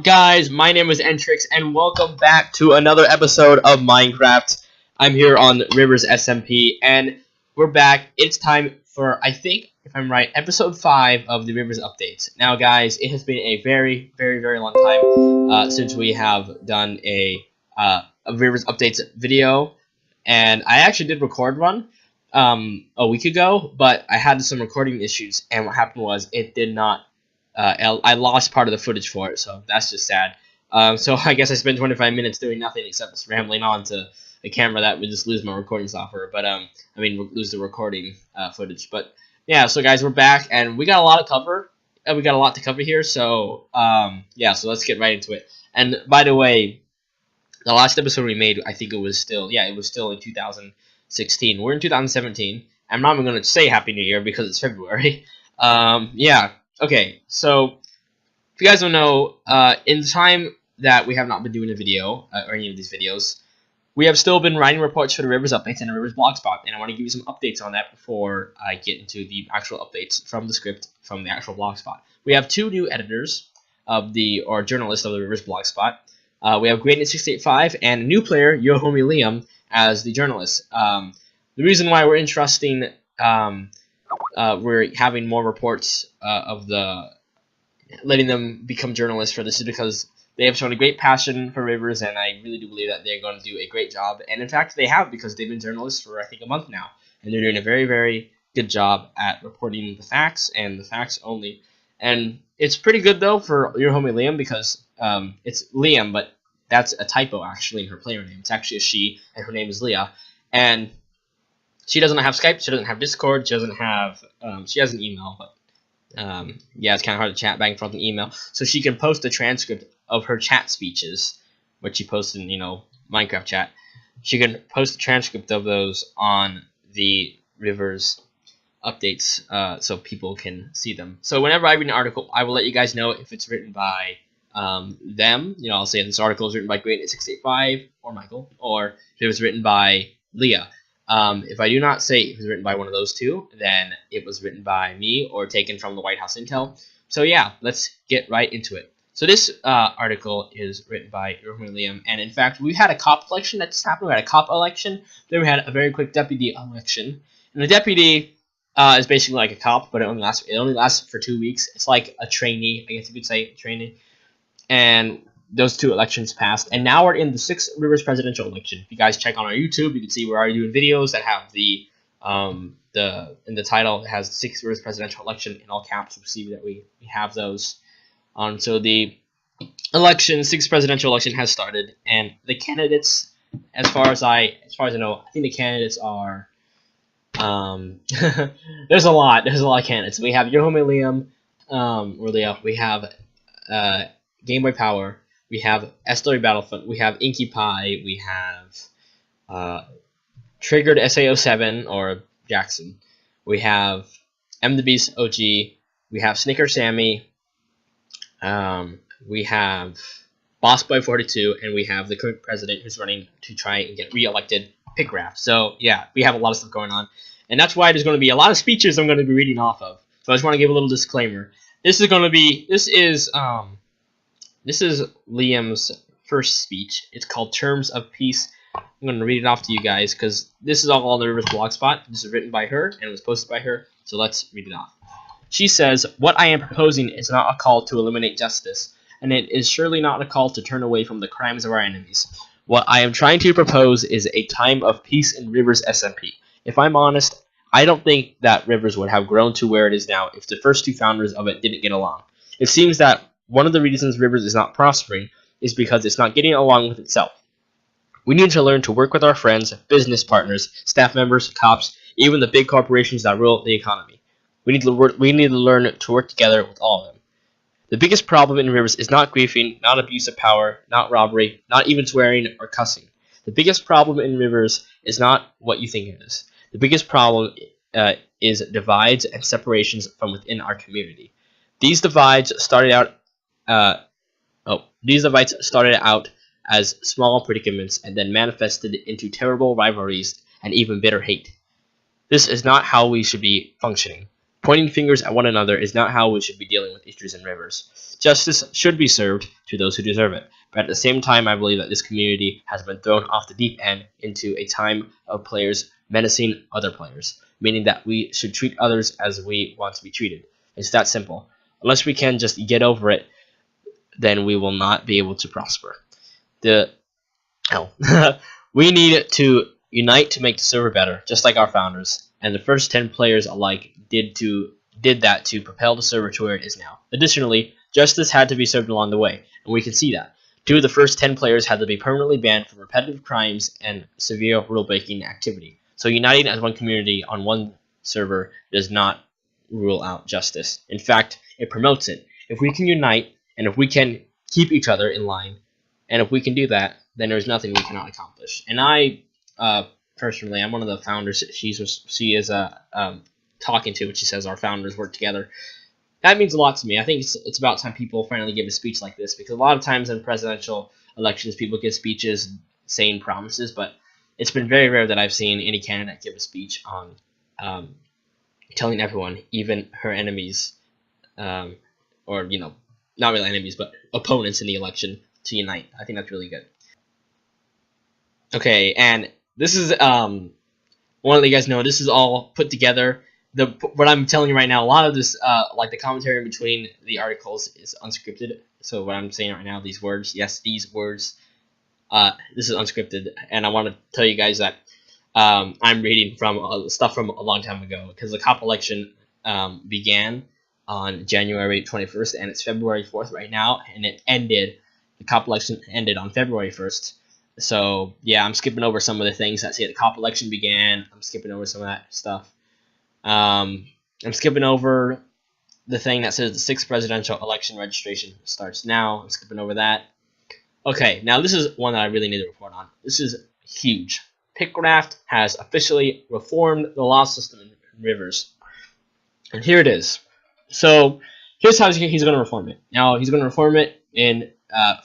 up, guys? My name is Itsentriix, and welcome back to another episode of Minecraft. I'm here on Rivers SMP, and we're back. It's time for, I think, if I'm right, episode 5 of the Rivers updates. Now, guys, it has been a very, very, very long time since we have done a Rivers updates video, and I actually did record one a week ago, but I had some recording issues, and what happened was it did not. I lost part of the footage for it, so that's just sad. So I guess I spent 25 minutes doing nothing except just rambling on to a camera that would just lose my recording software. But lose the recording footage. But yeah, so guys, we're back and we got a lot to cover. We got a lot to cover here. So yeah, so let's get right into it. And by the way, the last episode we made, I think it was still in 2016. We're in 2017. I'm not even gonna say Happy New Year because it's February. Yeah. Okay, so if you guys don't know, in the time that we have not been doing a video, or any of these videos, we have still been writing reports for the Rivers updates and the Rivers blogspot, and I want to give you some updates on that before I get into the actual updates from the script from the actual blogspot. We have 2 new editors or journalists of the Rivers blogspot. We have Itsentriix and a new player, Yohomi Liam, as the journalist. The reason why we're interesting. We're having more reports of letting them become journalists for this is because they have shown a great passion for Rivers, and I really do believe that they're going to do a great job. And in fact, they have, because they've been journalists for I think a month now, and they're doing a very, very good job at reporting the facts and the facts only. And it's pretty good though for your homie Liam, because it's Liam, but that's a typo actually in her player name. It's actually a she, and her name is Leah, and she doesn't have Skype, she doesn't have Discord, she doesn't have, she has an email, but, yeah, it's kind of hard to chat back and forth an email. So she can post a transcript of her chat speeches, which she posts in, Minecraft chat. She can post a transcript of those on the Rivers updates, so people can see them. So whenever I read an article, I will let you guys know if it's written by, them. I'll say this article is written by Itsentriix or Michael, or if it was written by Leah. If I do not say it was written by one of those two, then it was written by me or taken from the White House Intel. So yeah, let's get right into it. So this article is written by Liam, and in fact, we had a cop election that just happened. We had a cop election, then we had a very quick deputy election. And the deputy is basically like a cop, but it only lasts for 2 weeks. It's like a trainee, I guess you could say, trainee. And those 2 elections passed, and now we're in the 6th Rivers presidential election. If you guys check on our YouTube, you can see we're already doing videos that have in the title it has the 6th Rivers presidential election in all caps. You'll see that we have those. So the 6th presidential election has started, and the candidates, as far as I know, I think the candidates are there's a lot of candidates. We have Yohomi Liam, we have Game Boy Power. We have S3 Battlefront, we have Inky Pie, we have Triggered SAO7 or Jackson, we have M the Beast OG, we have Snicker Sammy, we have Boss Boy 42, and we have the current president who's running to try and get re-elected, Pickraft. So yeah, we have a lot of stuff going on, and that's why there's going to be a lot of speeches I'm going to be reading off of. So I just want to give a little disclaimer. This is Liam's first speech. It's called Terms of Peace. I'm going to read it off to you guys because this is all on the Rivers blogspot. This is written by her and it was posted by her. So let's read it off. She says, "What I am proposing is not a call to eliminate justice, and it is surely not a call to turn away from the crimes of our enemies. What I am trying to propose is a time of peace in Rivers SMP. If I'm honest, I don't think that Rivers would have grown to where it is now if the first 2 founders of it didn't get along. It seems that one of the reasons Rivers is not prospering is because it's not getting along with itself. We need to learn to work with our friends, business partners, staff members, cops, even the big corporations that rule the economy. We need to learn to work together with all of them. The biggest problem in Rivers is not griefing, not abuse of power, not robbery, not even swearing or cussing. The biggest problem in Rivers is not what you think it is. The biggest problem is divides and separations from within our community. These divides started out as small predicaments and then manifested into terrible rivalries and even bitter hate. This is not how we should be functioning. Pointing fingers at one another is not how we should be dealing with issues in Rivers. Justice should be served to those who deserve it, but at the same time, I believe that this community has been thrown off the deep end into a time of players menacing other players, meaning that we should treat others as we want to be treated. It's that simple. Unless we can just get over it, then we will not be able to prosper. We need to unite to make the server better, just like our founders, and the first 10 players alike did that to propel the server to where it is now. Additionally, justice had to be served along the way, and we can see that. 2 of the first 10 players had to be permanently banned for repetitive crimes and severe rule-breaking activity. So uniting as one community on one server does not rule out justice. In fact, it promotes it. If we can unite, and if we can keep each other in line, and if we can do that, then there's nothing we cannot accomplish. And I, personally, I'm one of the founders. She is talking to, and she says our founders work together. That means a lot to me. I think it's about time people finally give a speech like this, because a lot of times in presidential elections, people give speeches saying promises, but it's been very rare that I've seen any candidate give a speech on telling everyone, even her enemies, or not really enemies, but opponents in the election, to unite. I think that's really good. Okay, and this is want to let you guys know this is all put together. What I'm telling you right now, a lot of this, like the commentary in between the articles, is unscripted. So what I'm saying right now, these words, yes, these words, this is unscripted, and I want to tell you guys that I'm reading from stuff from a long time ago, because the cop election began on January 21st, and it's February 4th right now, and the cop election ended on February 1st. So, yeah, I'm skipping over some of the things that say the cop election began. I'm skipping over some of that stuff. I'm skipping over the thing that says the 6th presidential election registration starts now. I'm skipping over that. Okay, now this is one that I really need to report on. This is huge. Pickcraft has officially reformed the law system in Rivers. And here it is. So, here's how he's going to reform it. Now, he's going to reform it in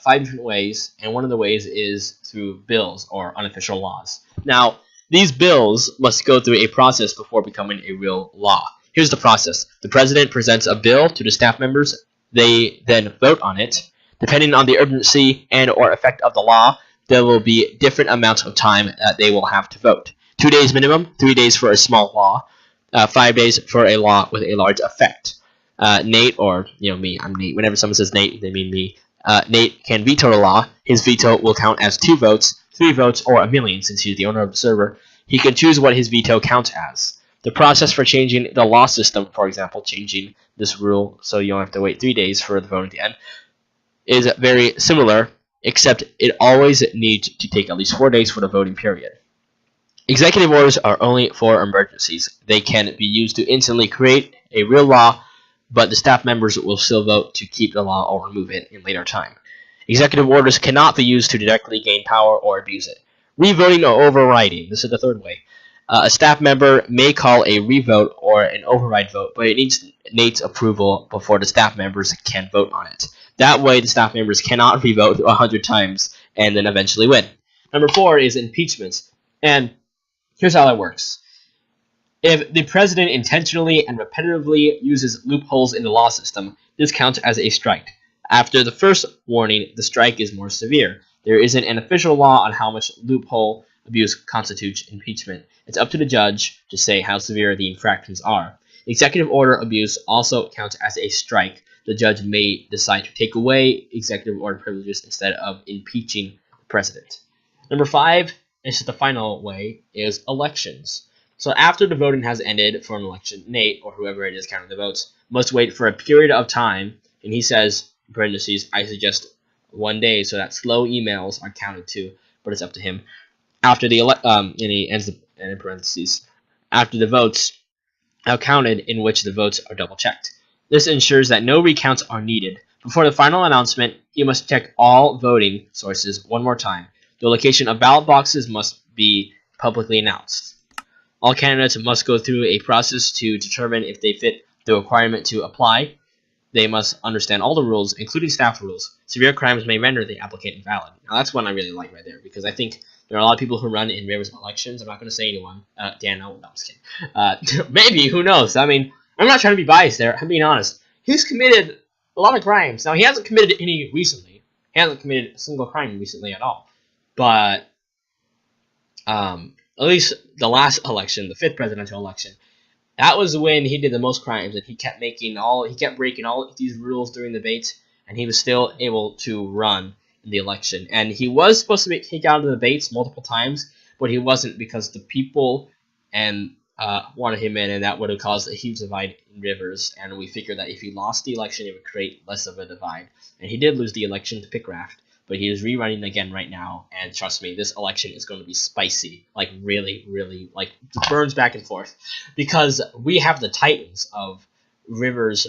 5 different ways, and one of the ways is through bills or unofficial laws. Now, these bills must go through a process before becoming a real law. Here's the process. The president presents a bill to the staff members. They then vote on it. Depending on the urgency and or effect of the law, there will be different amounts of time that they will have to vote. 2 days minimum, 3 days for a small law, 5 days for a law with a large effect. Nate, or me, I'm Nate. Whenever someone says Nate, they mean me. Nate can veto a law. His veto will count as 2 votes, 3 votes, or a million, since he's the owner of the server. He can choose what his veto counts as. The process for changing the law system, for example, changing this rule so you don't have to wait 3 days for the vote at the end, is very similar, except it always needs to take at least 4 days for the voting period. Executive orders are only for emergencies. They can be used to instantly create a real law, but the staff members will still vote to keep the law or remove it in later time. Executive orders cannot be used to directly gain power or abuse it. Revoting or overriding. This is the third way. A staff member may call a revote or an override vote, but it needs Nate's approval before the staff members can vote on it. That way, the staff members cannot revote 100 times and then eventually win. Number 4 is impeachments. And here's how that works. If the president intentionally and repetitively uses loopholes in the law system, this counts as a strike. After the first warning, the strike is more severe. There isn't an official law on how much loophole abuse constitutes impeachment. It's up to the judge to say how severe the infractions are. Executive order abuse also counts as a strike. The judge may decide to take away executive order privileges instead of impeaching the president. Number 5, and this is the final way, is elections. So after the voting has ended for an election, Nate, or whoever it is counting the votes, must wait for a period of time, and he says, in parentheses, I suggest 1 day so that slow emails are counted too, but it's up to him. After the and he ends in parentheses, after the votes are counted in which the votes are double checked. This ensures that no recounts are needed. Before the final announcement, he must check all voting sources one more time. The location of ballot boxes must be publicly announced. All candidates must go through a process to determine if they fit the requirement to apply. They must understand all the rules, including staff rules. Severe crimes may render the applicant invalid. Now, that's one I really like right there, because I think there are a lot of people who run in Rivers elections. I'm not going to say anyone. Dan, no, I'm just kidding. Maybe, who knows? I mean, I'm not trying to be biased there. I'm being honest. He's committed a lot of crimes. Now he hasn't committed any recently. He hasn't committed a single crime recently at all. But at least the last election, the fifth presidential election, that was when he did the most crimes, and he kept breaking all of these rules during the debates, and he was still able to run in the election. And he was supposed to be kicked out of the debates multiple times, but he wasn't because the people and wanted him in, and that would have caused a huge divide in Rivers. And we figured that if he lost the election, it would create less of a divide. And he did lose the election to Pickraft, but he is rerunning again right now. And trust me, this election is going to be spicy, like really, really, like burns back and forth, because we have the titans of Rivers.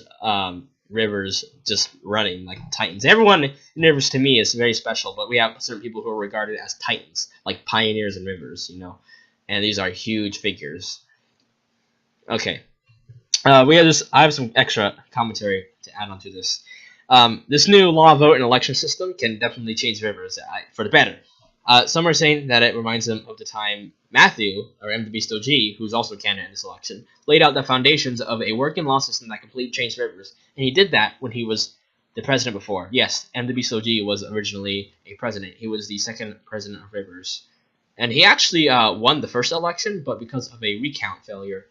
Rivers just running like titans. Everyone in Rivers to me is very special, but we have certain people who are regarded as titans, like pioneers in Rivers, you know, and these are huge figures. Okay, we have this. I have some extra commentary to add on to this. This new law, vote, and election system can definitely change Rivers for the better. Some are saying that it reminds them of the time Matthew, or M. the Beast OG, who's also a candidate in this election, laid out the foundations of a working law system that completely changed Rivers. And he did that when he was the president before. Yes, M. the Beast OG was originally a president. He was the second president of Rivers. And he actually won the first election, but because of a recount failure,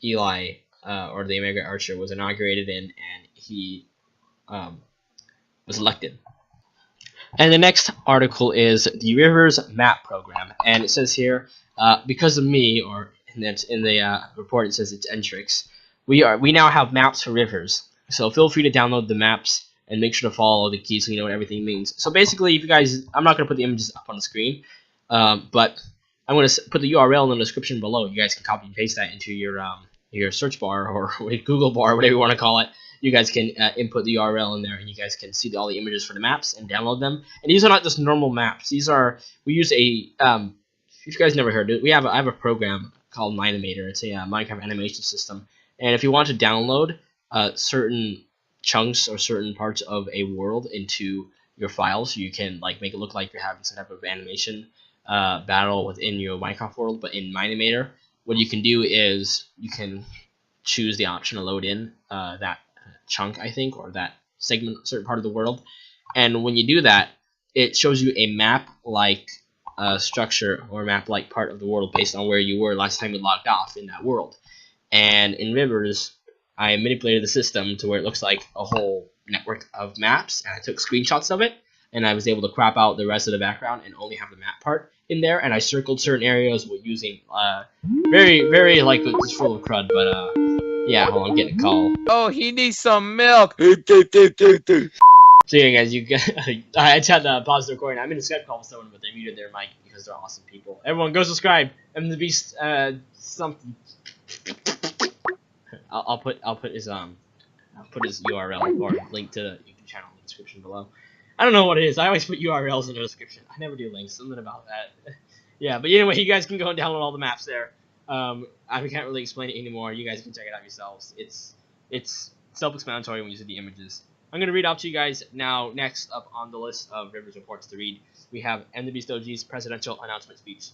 Eli, or the American Archer, was inaugurated and he was elected. And the next article is the Rivers Map Program, and it says here, because of me, or in the report it says Itsentriix, we now have maps for rivers. So feel free to download the maps and make sure to follow the keys so you know what everything means. So basically, if you guys, I'm not going to put the images up on the screen, but I'm going to put the URL in the description below. You guys can copy and paste that into your search bar or Google bar, whatever you want to call it. You guys can input the URL in there, and you guys can see all the images for the maps and download them. And these are not just normal maps. These are, we use a, if you guys never heard it, I have a program called Minimator. It's a Minecraft animation system. And if you want to download certain chunks or certain parts of a world into your files, you can like make it look like you're having some type of animation battle within your Minecraft world. But in Minimator, what you can do is you can choose the option to load in that chunk, I think, or that segment, certain part of the world. And when you do that, it shows you a map-like structure or map-like part of the world based on where you were last time you logged off in that world. And in Rivers, I manipulated the system to where it looks like a whole network of maps, and I took screenshots of it, and I was able to crop out the rest of the background and only have the map part in there. And I circled certain areas with using very like it's full of crud, but yeah, hold on, I'm getting a call. Oh, he needs some milk. So yeah, guys, I had to pause the recording. I'm in a Skype call with someone, but they muted their mic because they're awesome people. Everyone, go subscribe. I'm the Beast. Something. I'll put his URL or link to the YouTube channel in the description below. I don't know what it is. I always put URLs in the description. I never do links. Something about that. Yeah, but anyway, you guys can go and download all the maps there. I can't really explain it anymore. You guys can check it out yourselves. It's self-explanatory when you see the images. I'm going to read out to you guys now. Next up on the list of Rivers reports to read, we have M. the Beast OG's presidential announcement speech.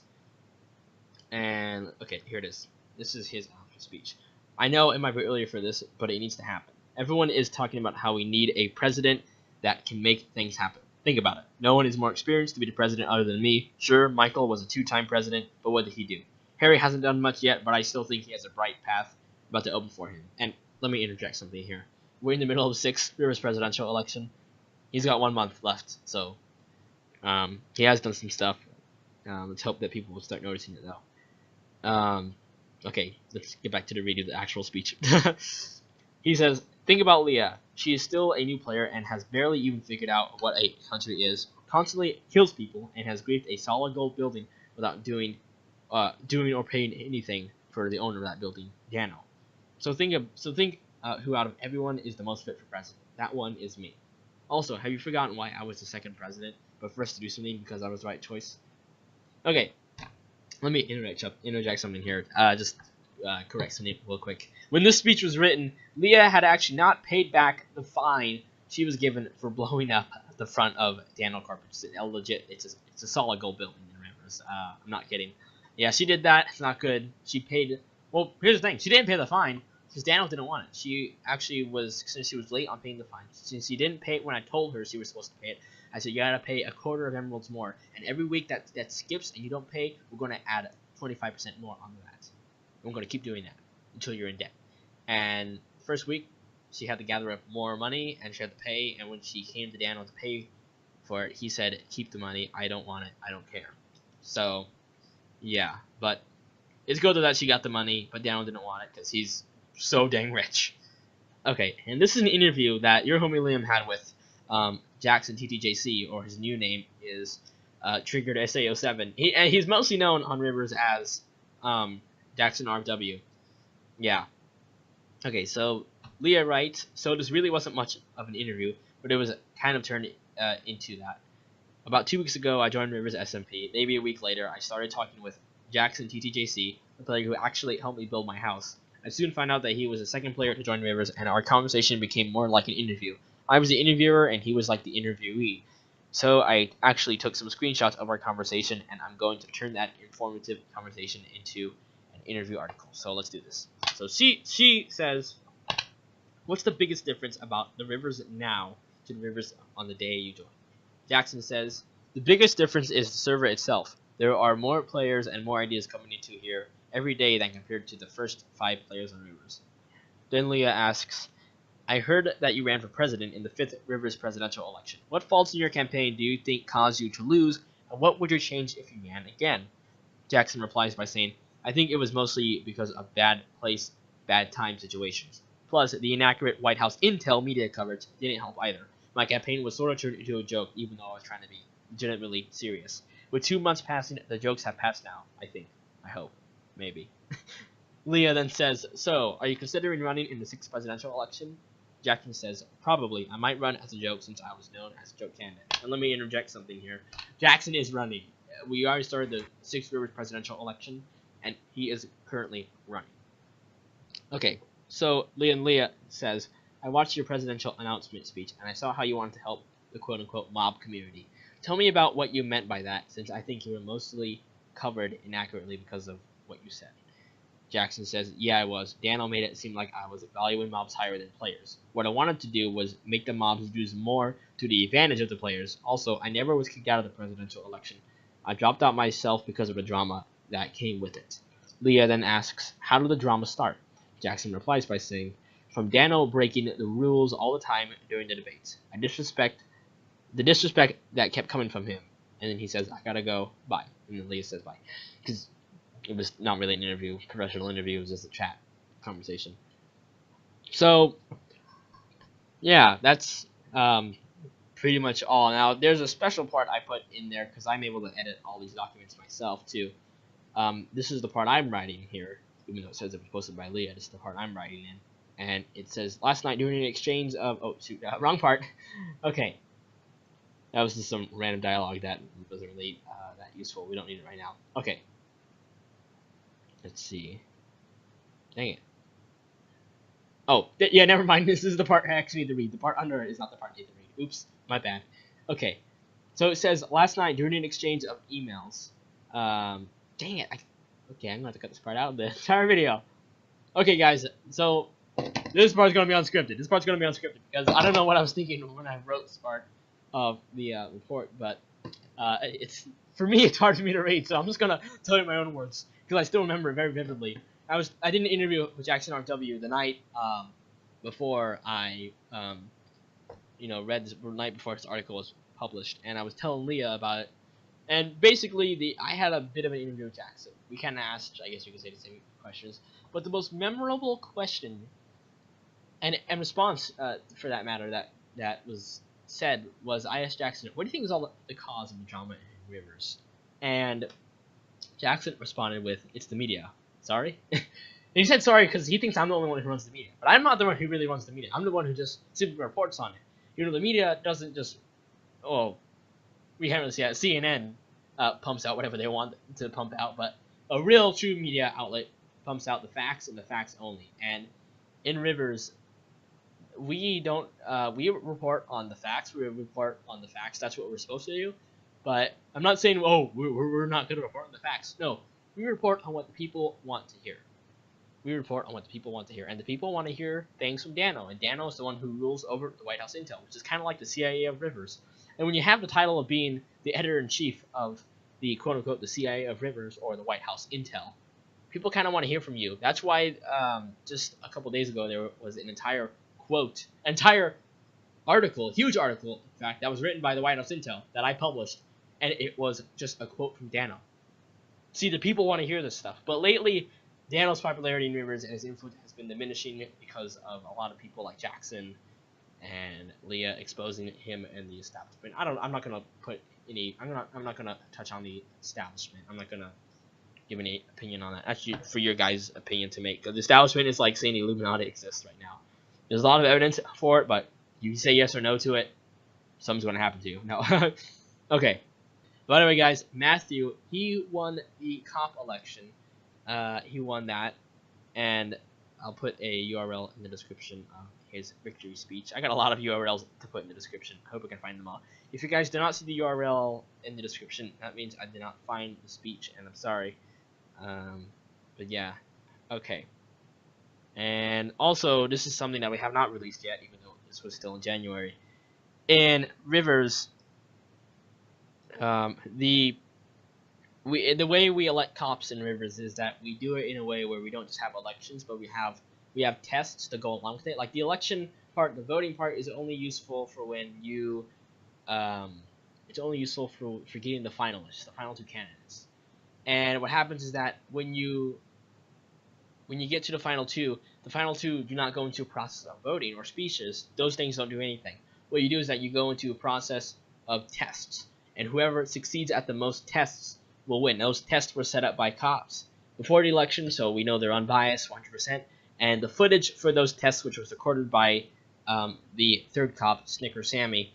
And, okay, here it is. This is his announcement speech. I know it might be earlier for this, but it needs to happen. Everyone is talking about how we need a president that can make things happen. Think about it. No one is more experienced to be the president other than me. Sure, Michael was a 2-time president, but what did he do? Harry hasn't done much yet, but I still think he has a bright path about to open for him. And let me interject something here. We're in the middle of the 6th Rivers presidential election. He's got 1 month left, so he has done some stuff. Let's hope that people will start noticing it, though. Okay, let's get back to the reading of the actual speech. He says, think about Leah. She is still a new player and has barely even figured out what a country is. Constantly kills people and has griefed a solid gold building without doing or paying anything for the owner of that building, Daniel. So think who out of everyone is the most fit for president. That one is me. Also, have you forgotten why I was the 2nd president, but first to do something because I was the right choice? Okay, let me interject something here. Just correct something real quick. When this speech was written, Leah had actually not paid back the fine she was given for blowing up the front of Daniel Corp. It's a solid gold building in Rivers. I'm not kidding. Yeah, she did that. It's not good. She paid. Well, here's the thing. She didn't pay the fine. because Daniel didn't want it. She actually was, since she was late on paying the fine, since she didn't pay it when I told her she was supposed to pay it, I said, you gotta pay a quarter of emeralds more. And every week that skips and you don't pay, we're gonna add 25% more onto that. And we're gonna keep doing that until you're in debt. And first week, she had to gather up more money and she had to pay. And when she came to Daniel to pay for it, he said, keep the money. I don't want it. I don't care. So, yeah. But it's good that she got the money, but Daniel didn't want it because he's so dang rich. Okay, and this is an interview that your homie Liam had with Jackson TTJC, or his new name is Triggered SA07. He's mostly known on Rivers as Jackson RW. Yeah. Okay, so Leah writes, so this really wasn't much of an interview, but it was kind of turned into that. About 2 weeks ago, I joined Rivers SMP. Maybe a week later, I started talking with Jackson TTJC, the player who actually helped me build my house. I soon found out that he was the second player to join Rivers, and our conversation became more like an interview. I was the interviewer, and he was like the interviewee. So I actually took some screenshots of our conversation, and I'm going to turn that informative conversation into an interview article. So let's do this. So she says, what's the biggest difference about the Rivers now to the Rivers on the day you joined? Jackson says, the biggest difference is the server itself. There are more players and more ideas coming into here every day than compared to the first 5 players on Rivers. Then Leah asks, I heard that you ran for president in the 5th Rivers presidential election. What faults in your campaign do you think caused you to lose, and what would you change if you ran again? Jackson replies by saying, I think it was mostly because of bad place, bad time situations. Plus, the inaccurate White House intel media coverage didn't help either. My campaign was sort of turned into a joke, even though I was trying to be legitimately serious. With 2 months passing, the jokes have passed now, I think. I hope. Maybe. Leah then says, so, are you considering running in the 6th presidential election? Jackson says, probably. I might run as a joke since I was known as a joke candidate. And let me interject something here. Jackson is running. We already started the 6th Rivers presidential election, and he is currently running. Okay, so Leah says, I watched your presidential announcement speech, and I saw how you wanted to help the quote-unquote mob community. Tell me about what you meant by that, since I think you were mostly covered inaccurately because of what you said. Jackson says, yeah, I was. Daniel made it seem like I was valuing mobs higher than players. What I wanted to do was make the mobs use more to the advantage of the players. Also, I never was kicked out of the presidential election. I dropped out myself because of the drama that came with it. Leah then asks, how did the drama start? Jackson replies by saying, from Daniel breaking the rules all the time during the debates. The disrespect that kept coming from him. And then he says, I gotta go, bye. And then Leah says bye. Because it was not really an interview, professional interview, it was just a chat conversation. So, yeah, that's pretty much all. Now, there's a special part I put in there because I'm able to edit all these documents myself, too. This is the part I'm writing here, even though it says it was posted by Leah. This is the part I'm writing in. And it says, last night during an exchange of... Oh, shoot, wrong part. Okay. That was just some random dialogue that wasn't really that useful. We don't need it right now. Okay. Let's see. Dang it. Oh, yeah, never mind. This is the part I actually need to read. The part under it is not the part I need to read. Oops, my bad. Okay. So it says, last night during an exchange of emails. Dang it. Okay, I'm going to have to cut this part out of the entire video. Okay, guys. So, this part's going to be unscripted. This part's going to be unscripted because I don't know what I was thinking when I wrote this part of the report, but it's for me, it's hard for me to read, so I'm just going to tell you my own words because I still remember it very vividly. I did an interview with Jackson RW the night before I read the night before this article was published, and I was telling Leah about it. And basically, I had a bit of an interview with Jackson. We kind of asked, I guess you could say, the same questions, but the most memorable question and response, for that matter, that was said was, I asked Jackson, what do you think is all the cause of the drama in Rivers? And Jackson responded with, it's the media. Sorry? And he said sorry because he thinks I'm the only one who runs the media. But I'm not the one who really runs the media. I'm the one who just simply reports on it. The media doesn't just, we can't really see that. CNN pumps out whatever they want to pump out, but a real true media outlet pumps out the facts and the facts only. And in Rivers, we don't, we report on the facts. We report on the facts. That's what we're supposed to do. But I'm not saying, we're not going to report on the facts. No, we report on what the people want to hear. we report on what the people want to hear, and the people want to hear things from Dano, and Dano is the one who rules over the White House intel, which is kind of like the CIA of Rivers. And when you have the title of being the editor-in-chief of the quote-unquote the CIA of Rivers or the White House intel, people kind of want to hear from you. That's why just a couple days ago there was an entire article, huge article, in fact, that was written by the White House intel that I published, and it was just a quote from Dano. See, the people want to hear this stuff, but lately Dano's popularity in Rivers and his influence has been diminishing because of a lot of people like Jackson and Leah exposing him and the establishment. I'm not gonna touch on the establishment. I'm not gonna give any opinion on that. Actually, for your guys' opinion to make, because the establishment is like saying the Illuminati exists right now. There's a lot of evidence for it, but you say yes or no to it, something's gonna happen to you. No. Okay. But anyway, guys, Matthew, he won the cop election. He won that, and I'll put a URL in the description of his victory speech. I got a lot of URLs to put in the description. I hope I can find them all. If you guys do not see the URL in the description, that means I did not find the speech, and I'm sorry. But yeah, okay. And also, this is something that we have not released yet, even though this was still in January. In Rivers, the way we elect cops in Rivers is that we do it in a way where we don't just have elections, but we have tests to go along with it. Like the election part, the voting part is only useful for when you, it's only useful for getting the finalists, the final two candidates. And what happens is that when you get to the final two do not go into a process of voting or speeches. Those things don't do anything. What you do is that you go into a process of tests, and whoever succeeds at the most tests will win. Those tests were set up by cops before the election, so we know they're unbiased 100%. And the footage for those tests, which was recorded by the third cop, Snicker Sammy,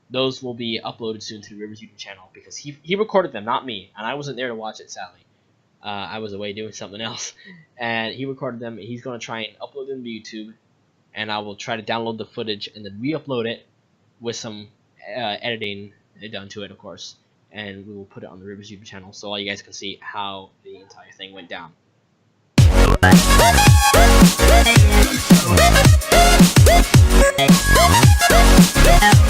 those will be uploaded soon to the Rivers YouTube channel, because he recorded them, not me, and I wasn't there to watch it, sadly. I was away doing something else, and he recorded them. He's going to try and upload them to YouTube, and I will try to download the footage and then re-upload it with some editing done to it, of course, and we will put it on the Rivers YouTube channel so all you guys can see how the entire thing went down. Yeah.